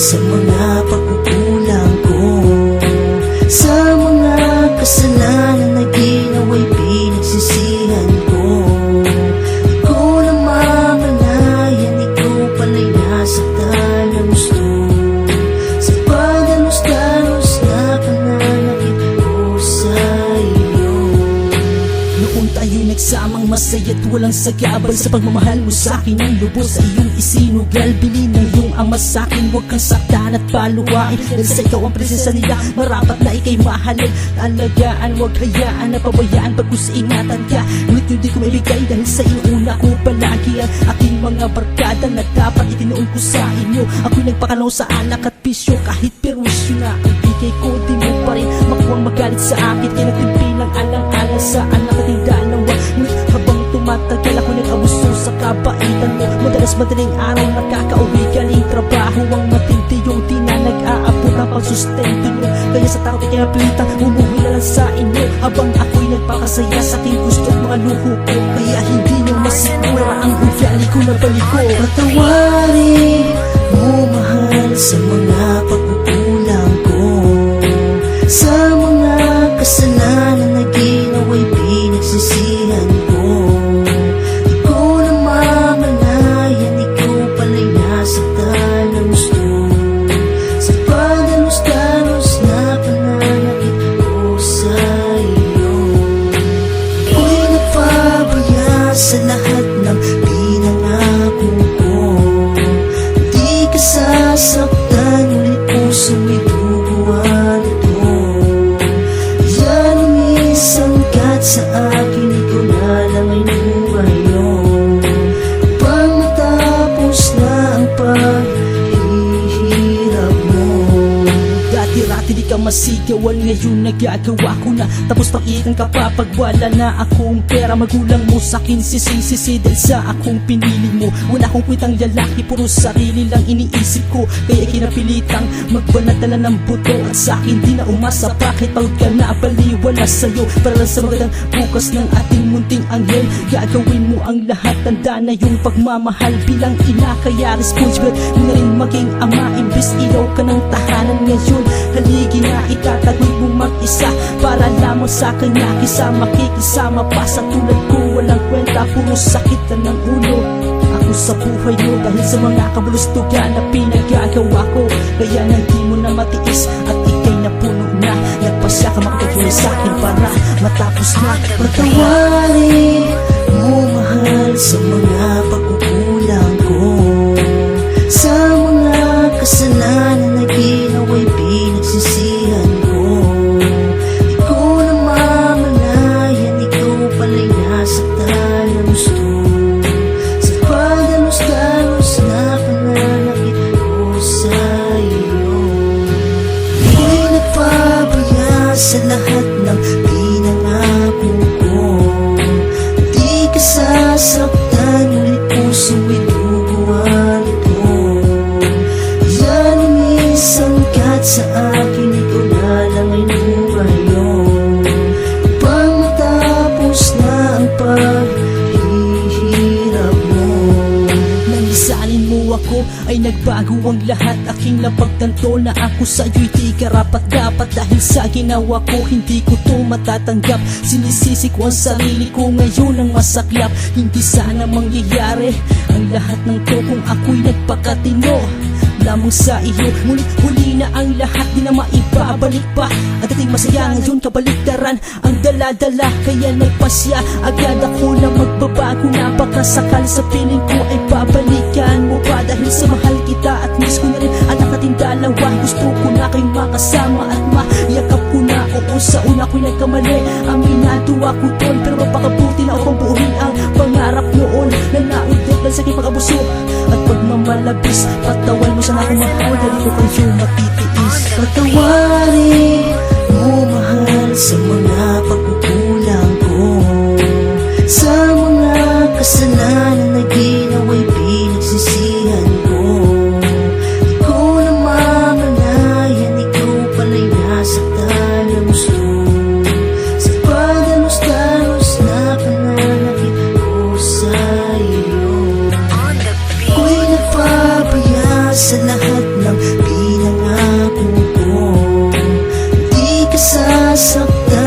sa mga pagkukulang ko, sa mga kasalanan na ginawa'y pinagsisihan ko. Di ko namamalayan, ikaw pala'y nasaktan ng gusto. Sa pagdalos-dalos na pananakit ko sa iyo. Noon tayo'y nagsamang masaya't walang sagabal, sa pagmamahal mo sa'kin ang lubos sa iyong isinugal. Bilin ng iyong ama sa'kin, huwag kang saktan at paluwain, dahil sa ikaw ang presensya nila, marapat na ika'y mahalin. Alagaan, huwag hayaan na pabayaan, pagkus ingatan ka. Ngunit hindi ko maibigay dahil sa inuuna ko palagi ang aking mga barkada na dapat itinuon ko sa inyo. Ako'y nagpakalaw sa anak at pisyo, kahit perwisyo na ang bigay ko, di mo pa rin makuwang magalit sa akin. Kaya nagtimpilang alang-alang sa anak at yung dalawa. Ngunit habang tumatagal ako nag-abuso sa kabaitan mo. Madalas madaling araw nakakauwi galing trabaho, ang matindi yung di na nag-aabot ang pagsustento nyo. Kaya sa takot ay kinapilitang umuwi na lang sa inyo, habang ako'y nagpakasaya sa aking gusto at mga luho ko. Kaya hindi nyo masigura ang ugali ko na baliko. Patawarin mo mahal sa mga pagkukulang ko, sa mga kasalanan na ginawa'y pinagsisihan ko. Di ko namamalayan, ikaw pala'y nasaktan ng gusto. Sa pagdalos-dalos na pananakit ko sa iyo. Ako'y nagpabaya sa lahat ng pinangako ko. Di ka sasaktan, ulit puso may bubuwan ito. Yan ang isangkat sa akin, ikaw na lang ay numayon. Upang matapos na ang paghihirap mo. Dati-rati di ka masigawan, ngayon nagagawa ko na. Tapos pakitan ka pa pag wala na akong pera. Magulang mo sa'kin sisi dahil sa akong pinili mo. Wala akong kwitang lalaki, puro sarili lang iniisip ko. Kaya kinapilitang magbanatala ng buto. At sa'kin di na umasa, bakit pagod ka na baliwala sa'yo. Para lang sa magandang bukas ng ating munting anghel, gagawin mo ang lahat, tanda na yung pagmamahal bilang ina. Kaya responsible mo na rin maging ama, imbis ilaw ka ng tahanan ngayon. Haligi na itatagoy mo mag-isa, para lamang sa kanya kisa makikisama pa. Sa tulad ko walang kwenta, puro sakit na ng ulo ako sa buhay mo, dahil sa mga kabulustugan na pinagagawa ko. Kaya nang di mo na matiis at ikay napuno na, nagpasya ka makapagulay sa'kin para matapos na. Patawarin mo mahal sa mga pagkukulang ko, sa mga kasalanan na ginawa'y pinagsisihan ko. Di ko namamalayan, ikaw pala'y nasaktan ng gusto. Sa pagdalos-dalos na pananakit ko sa iyo. Ako'y nagpabaya sa lahat ng pinangako ko. Di ka sasaktan, ulit puso may bubuwan ito. Yan ang isangkat sa akin, ikaw na lang ay numayon. Upang matapos na ang paghihirap mo. Nang lisanin mo ako ay nagbago ang lahat. Aking napagtanto na ako sa'yo'y di karapat-dapat. Dahil sa ginawa ko hindi ko to matatanggap. Sinisisi ko ang sarili ko ngayon ang masaklap. Hindi sana mangyayari ang lahat ng to kung ako'y nagpakatino lamang sa iyo. Ngunit huli na ang lahat, di na maibabalik pa. At dating masaya ngayon kabaliktaran ang dala-dala. Kaya nagpasya agad ako na magbabago na. Baka sakali sa piling ko ay babalikan mo pa. Dahil sa mahal kita at miss ko na rin anak natin dalawa. Gusto ko na kayong makasama at mayakap ko na. Oo, sa una ko'y nagkamali, aminado ako doon. Pero mapakabuti na upang buuhin ang pangarap noon na naudot lang sa aking pag-abuso at pagmamalabis. Patawan mo sana akong mahal, dahil ko kayo matitiis. Patawarin mo mahal sa mga pagkukulang ko, sa mga kasalanan na ginawa'y pinagsisihan ko. Di ko namamalayan, ikaw pala'y nasaktan ng gusto. Sa pagdalos-dalos na pananakit ko sa iyo. Ako'y nagpabaya sa lahat ng nasaktan.